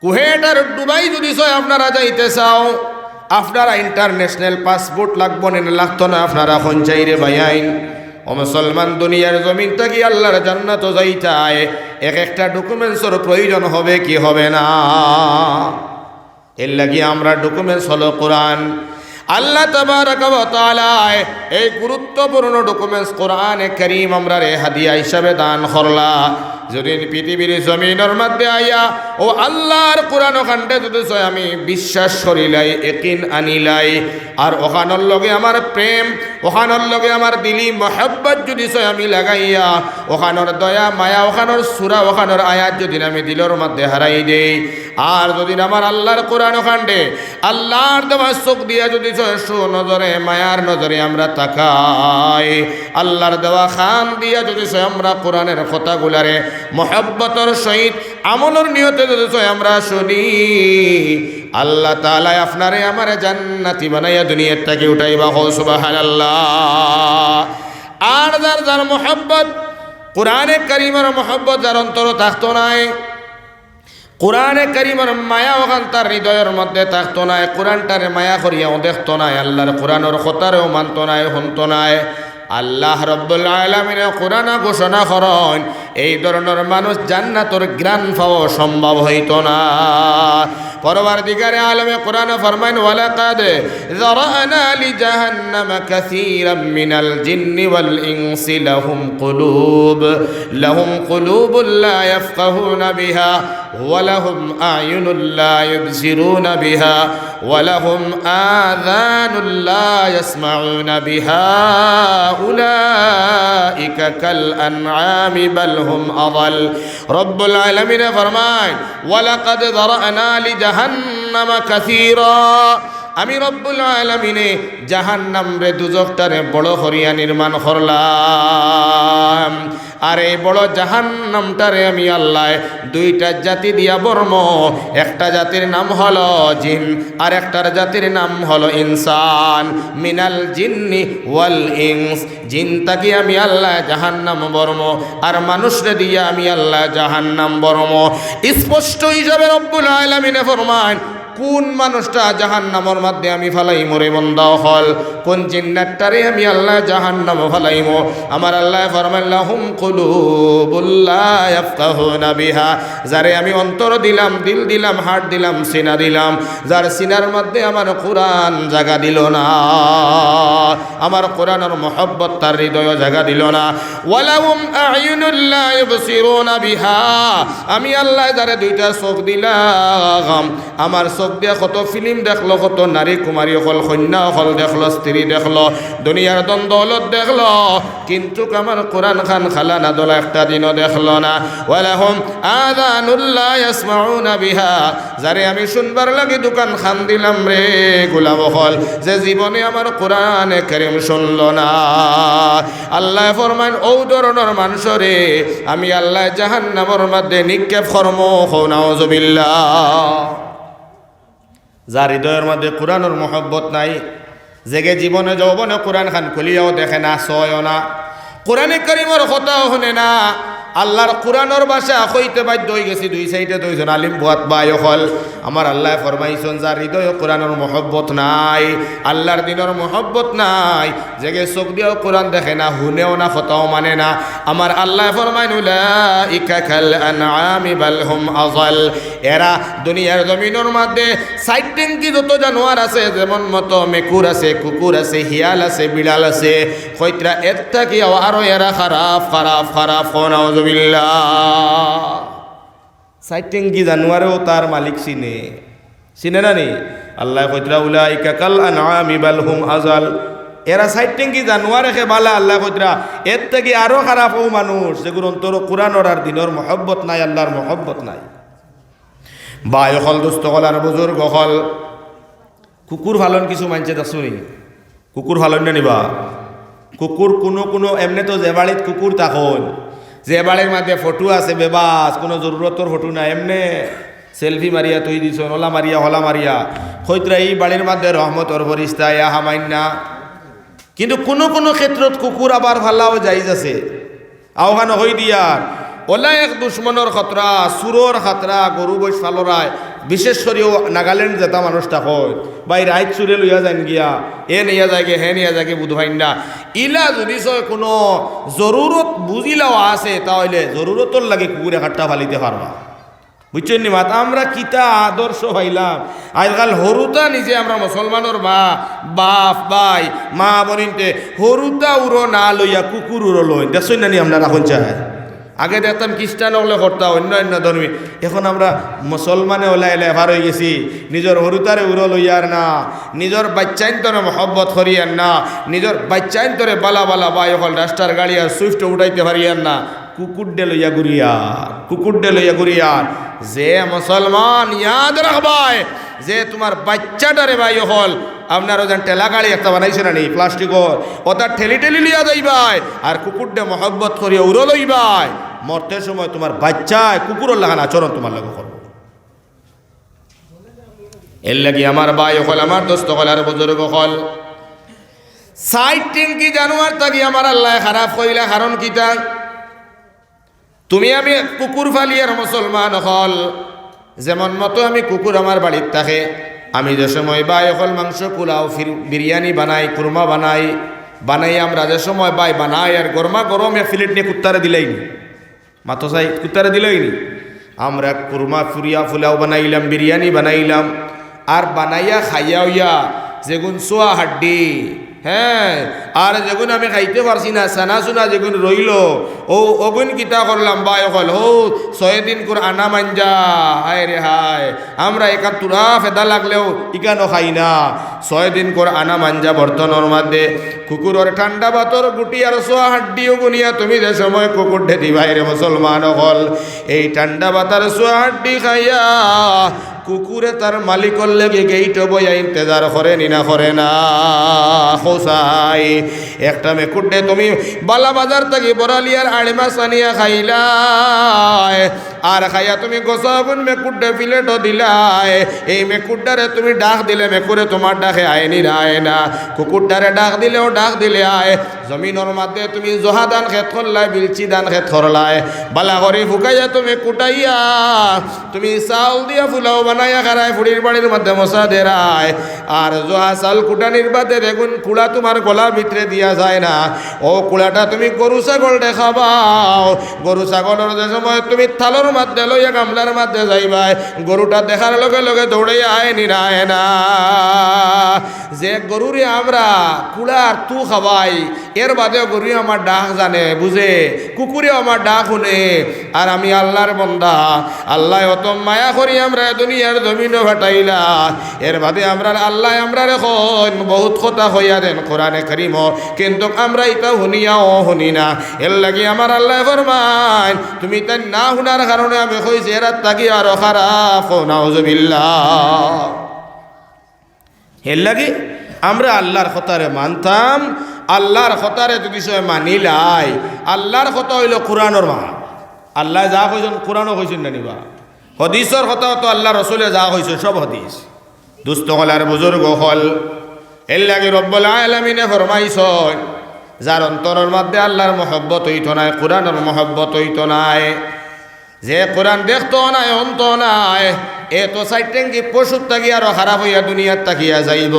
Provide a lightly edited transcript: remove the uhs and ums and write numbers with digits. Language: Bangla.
কুয়েট আর দুবাই যদি আপনারা যাইতে চাও, আপনারা ইন্টারন্যাশনাল পাসপোর্ট লাগবো না, লাগতো না। আপনারা এখন চাইরে ভাইয়াইন ও মুসলমান দুনিয়ার জমিন থেকে আল্লাহর জান্নাত যাইতায় এক একটা ডকুমেন্টসের প্রয়োজন হবে কি হবে না? এর লাগি আমরা ডকুমেন্টস হলো কোরআন। আল্লাহ তাবারাকা ওয়া তাআলা এই গুরুত্বপূর্ণ ডকুমেন্টস কোরআনে কারীম আমরা রে হাদিয়া হিসাবে দান করলা। যদি পৃথিবীর জমিনের মধ্যে আইয়া ও আল্লাহর কোরআন ওখানটা যদি আমি বিশ্বাস করিলাই, একিন আনিলাই, আর ওখানোর লগে আমার প্রেম, ওখানোর লগে আমার দিলি মহব্বত যদি আমি লাগাইয়া ওখানোর দয়া মায়া, ওখানোর সূরা, ওখানোর আয়াত যদি আমি দিলের মধ্যে হারাই দেই, আর যদি আমার আল্লাহর কোরআন ওখানটে আল্লাহর দেওয়া চোখ দিয়া যদি নজরে মায়ার নজরে আমরা তাকাই, আল্লাহর দেওয়া খান দিয়া যদি আমরা কোরআনের কথাগুলারে মহব্বতর সহিত আমলের নিয়তে যদি আমরা শুনি, আল্লাহ তাআলা আপনারে আমারে জান্নাতি বানাইয়া দুনিয়ার থেকে উঠাইবা। সুবহানাল্লাহ। আর যার যার মহব্বত কোরআনে কারীমের মহব্বত যার অন্তর থাকতো নাই, কোরআনে কারীমের মায়া ওখান তার হৃদয়ের মধ্যে থাকতো নাই, কোরআনটারে মায়া করিয়াও দেখতো নাই, আল্লাহর কোরআনের কথারেও মানতো নাই, শুনতো নাই, আল্লাহ রব্বুল আলামিন কোরআন ঘোষণা করেন এই ধরনের মানুষ জান্নাতের গ্রান পাওয়া সম্ভব হইত না। পরবর্তীকারে আলমে কোরআন ফরমাইন, ওয়ালাকাদ যারানা লিজাহান্নামা কাসীরাম মিনাল জিন্নি ওয়াল ইনসি লাহুম কুলুবুন লা ইয়াফকাহুনা বিহা ওয়া লাহুম আ'য়ুনুন লা ইবসিরুনা বিহা ওয়া লাহুম আযানুন লা ইয়াসমাউনা বিহা উলাইকা কাল আনআমি বাল হুম আযাল। রব্বুল আলামিন ফরমায়, ওয়ালাকাদ যারানা লিজাহান্নামা কাসীরা, আমি রব্বুল আলামিনে জাহান্নাম রে দুজকটারে বড় করিয়া নির্মাণ করলাম। আর এই বড় জাহান্নামটারে আমি আল্লাহ দুইটা জাতি দিয়া বর্ম, একটা জাতির নাম হলো জিন আর একটার জাতির নাম হলো ইনসান। মিনাল জিন্নি ওয়াল ইনস, জিন তাকে আমি আল্লাহ জাহান্নাম বর্ম, আর মানুষরে দিয়া আমি আল্লাহ জাহান্নাম বর্ম। স্পষ্ট হিসাবে রব্বুল আলামিনে ফরমান, কোন মানুষটা জাহান্নামের মধ্যে আমি ফালাই মরে বন্ধ হল, কোন জিন্নাতটারে আমি আল্লাহ জাহান্নাম ফালাইম। আমার আল্লাহ ফরমান, লাহুম কুলুবুন লা ইয়াফকাহুনা বিহা, যারে আমি অন্তর দিলাম, দিল দিলাম, হার্ট দিলাম, সিনা দিলাম, যার সিনার মধ্যে আমার কোরআন জায়গা দিল না, আমার কোরআনের মহব্বত তার হৃদয় জায়গা দিল না। ওয়ালাহুম আ'য়ুনুন লা ইবসিরুনা বিহা, আমি আল্লাহ যারে দুইটা চোখ দিলাম, আমার চোখ দিয়া কত ফিল্ম দেখলো, কত নারী কুমারী হল, কন্যা হল দেখলো, স্ত্রী দেখলো, দুনিয়ার দ্বন্দ্বলত দেখলো, কিন্তু আমার কোরআন খান খালা না দোলা একটা দিনও দেখলো না। ওয়ালাহুম আযানুন লা ইয়াসমাউনা বিহা, যারে আমি শুনবার লাগি দোকান খান দিলাম রে গোলাম হল, যে জীবনে আমার কোরআনে কারীম শুনলো না। আল্লাহ ফরমান, ও ধরনের মানুষরে আমি আল্লাহ জাহান্নামের মধ্যে নিক্ষেপ করব। নাউযুবিল্লাহ। যার হৃদয়ের মধ্যে কোরআনের মহব্বত নাই, জেগে জীবনে যৌবনে কোরআন খান খুলিয়াও দেখে না, সয়ও না, কোরআনে কারীমের কথাও শুনে না, আল্লাহর কোরআনের ভাষা হইতে বাধ্য হয়ে গেছি। দুই সাইডে দুইজন আলিম বুয়াত বাই হল। আমার আল্লাহ ফরমাইছেন, যার হৃদয়ে কোরআনের মহব্বত নাই, আল্লাহর দিনের মহব্বত নাই, জেগে চোখ দিয়েও কোরআন দেখে না, শুনেও না, কথাও মানে না, আমার আল্লাহ ফরমাইন, উলাইকা কাল আনআমি বাল হুম আযাল, এরা দুনিয়ার জমিনের মধ্যে সাইটেঙ্কি যত জানোয়ার আছে, যেমন মতো মেকুর আছে, কুকুর আছে, হিয়াল আছে, বিড়াল আছে, কইত্রা এর থেকে আরো এরা খারাপ খারাপ খারাপ। নাউযুবিল্লাহ। সাইটেঙ্কি জানোয়ারেও তার মালিক চিনে না নি? আল্লাহ কইত্রা উলাইকা কাল আনআমি বাল হুম আযাল, এরা সাইটেঙ্কি জানোয়ার একে বালা। আল্লাহ কইত্রা এর থেকে আরো খারাপ ও মানুষ, যেগুলো অন্তর কোরআনের আর দিনের মহব্বত নাই, আল্লাহর মহব্বত নাই। বাই হল, দুস্থ হল, আর বুজুর্গ হল, কুকুর ভালন কিছু মানছে দেখুনি, কুকুর ভালন না নিবা। কুকুর কোনো এমনি তো যে বাড়িত কুকুর তখন যে বাড়ির মধ্যে ফটো আছে বেবাস, কোনো জরুরতর ফটো না, এমনি সেলফি মারিয়া তুই দিছ, ওলা মারিয়া হলা মারিয়া, হইতরা এই বাড়ির মধ্যে রহমতর ফরিস্তা ইয়া হামাইন্না। কিন্তু কোনো ক্ষেত্রত কুকুর আবার ভাল্লাও যাইজ আছে, আহ্বান হই দিয়ার ওলা এক দুশ্মনের খতরা সুরর খাতরা গরু বৈশ ফালরায় বিশেষ করেও নাগাল্যান্ড যেটা মানুষটা হয় বা রাইত চুরে লইয়া যান গিয়া এ নিয়া যায় হে নিয়া যায় বুধবাই না ইলা যদি কোনো জরুরত বুঝিলাও আছে তাহলে জরুরতর লাগে কুকুরে খাট্টা ফালিতে পারবা বুঝছেন নি মাতা আমরা কিতা আদর্শ পাইলাম আজকাল হরুতা নিজে আমরা মুসলমানের বাপ ভাই মা বনিনতে হরুতা উড়ো না লইয়া কুকুর উড়ো লই দেখছেন না নি আমরা রাখুন চাই আগে দেখতাম খ্রিস্টান হলে করতাম অন্য অন্য ধর্মী এখন আমরা মুসলমানে ওলাই এভার হয়ে গেছি নিজের হরুতারে উড়ো লইয়ার না নিজের বাচ্চাইন্তরে মহব্বত করিয়ার না নিজের বাচ্চাইন্তরে বালা বালা বাই হল রাস্তার গাড়ি আর সুইফট উঠাইতে পারিয়ার না কুকুরডে লইয়া ঘুরিয়ার যে মুসলমান ইয়াদ রাখবাই যে তোমার বাচ্চাটারে ভাই হল আপনার ওজন ঠেলা গাড়ি একটা বানাইছে না নি প্লাস্টিকর ওটা ঠেলি ঠেলি লিয়া যাইবাই আর কুকুরডে মহব্বত করিয়া উড়ো লইবাই মরতে সময় তোমার বাচ্চায় কুকুরের লাগান আচরণ তোমার লাগে করবো এর লাগি আমার ভাই হল আমার দোস্ত হল আর বুজুর্গ হল সাইড টিঙ্কি জানোয়ার থাকি আমার আল্লাহ খারাপ কইলা কারণ কিতা তুমি আমি কুকুর ফালিয়ার মুসলমান হল যেমন মতো আমি কুকুর আমার বাড়ির থাকে আমি যে সময় বাই হল মাংস পোলাও বিরিয়ানি বানাই কুরমা বানাই আমরা যে সময় বাই বানাই আর গরমা গরমে ফিলেট নিয়ে কুত্তারে দিলাইনি মাতো চাই কুত্তারে দিলাইনি আমরা কুরমা পোলাও বানাইলাম বিরিয়ানি বানাইলাম আর বানাইয়া খাইয়া হইয়া যেগুন সোয়া হাড্ডি হ্যাঁ আর যেগুন আমি খাইতে পারছি না সানা সুনা যেগুন রইল ও অগুন কিতা করলাম বা হল হো 6 দিন করে আনা মাঞ্জা হায় রে হায় আমরা একা তুরা ফেদা লাগলেও ইকানো খাই না 6 দিন করে আনা মাঞ্জা বর্তনের মধ্যে কুকুরের ঠান্ডা বাতর গুটি আর সোয়া হাড্ডিও গুনিয়া তুমি যে সময় কুকুর ঢেদি বাইরে মুসলমান হল এই ঠান্ডা বাতার সোয়া হাড্ডি খাইয়া কুকুরে তার মালিকর লেগে গেইট বইয়া ইন্তজার করে নিনা করে না হোসাই একটা মেকুডে তুমি বালা বাজার থেকে বরালিয়ার আড়িমা সানিয়া খাইলাই আর খাইয়া তুমি গোসাগুন মেকুডে ফিলেট দিলাই এই মেকুডারে তুমি ডাক দিলে মেকুরে তোমার ডাকে আয়নি আয় না কুকুরটারে ডাক দিলেও ডাক দিলে আয় জমিনের মধ্যে তুমি জহা দান খেত করলাই বিলচি দান খেত করলাই বালা করে ফুকাইয়া তুমি কুটাইয়া তুমি চাউল দিয়া ফুলাও বানাইয়া খারায় ফুড়ির বাড়ির মধ্যে মশা দেরায় আর জহা চাল কুটানির বাদে দেখুন কুড়া তোমার গলার ভিতরে দিয়া যায় না ও কুড়াটা তুমি গরু ছাগল দেখাবাও গরু ছাগলের যে সময় তুমি থালোর মধ্যে লইয়া গামলার মধ্যে যাইবাই গরুটা দেখার লগে লগে দৌড়ে আয় নিরায় না যে গরুরে আমরা কুড়ার তু খাবাই এর বাদে গরু আমার ডাক জানে বুঝে কুকুরে আমার ডাক শুনে আর আমি আল্লাহর বন্দা আল্লাহ অত মায়া করি আমরা দুনিয়ার জমিনও ফাটাইলা এর বাদে আমরা আল্লাহ আমরা এখন বহুত কথা হইয়া দেন কোরআনে কারীম কিন্তু আমরা এটা শুনি না এর লাগি আমার আল্লাহ ফরমান তুমি তাই না শুনার কারণে আমি কইছি এরা তাকি আরো খারাপ নাউজুবিল্লাহ এর লাগি আমরা আল্লাহর কথারে মানতাম আল্লাহর কথারে যদি সে মানিলাই আল্লাহর কথা হইল কোরআনের মা আল্লাহ যা কইছেন কোরআনও কইছেন না নিবা হদিসের কথা তো আল্লাহ রসুলে যা কইছে সব হদিস দুস্থ হল আর বুজুর্গ হল এর লাগে রব্বুল আলামিনে ফরমাইছেন যার অন্তরের মধ্যে আল্লাহর মহব্বত হইতো নাই কোরআনের মহব্বত হইতো নাই যে কোরআন দেখতো নাই অন্ত নাই এ তো সাইটেঙ্গি পশুর তাকি আরো খারাপ হইয়া দুনিয়ার তাকিয়া যাইব।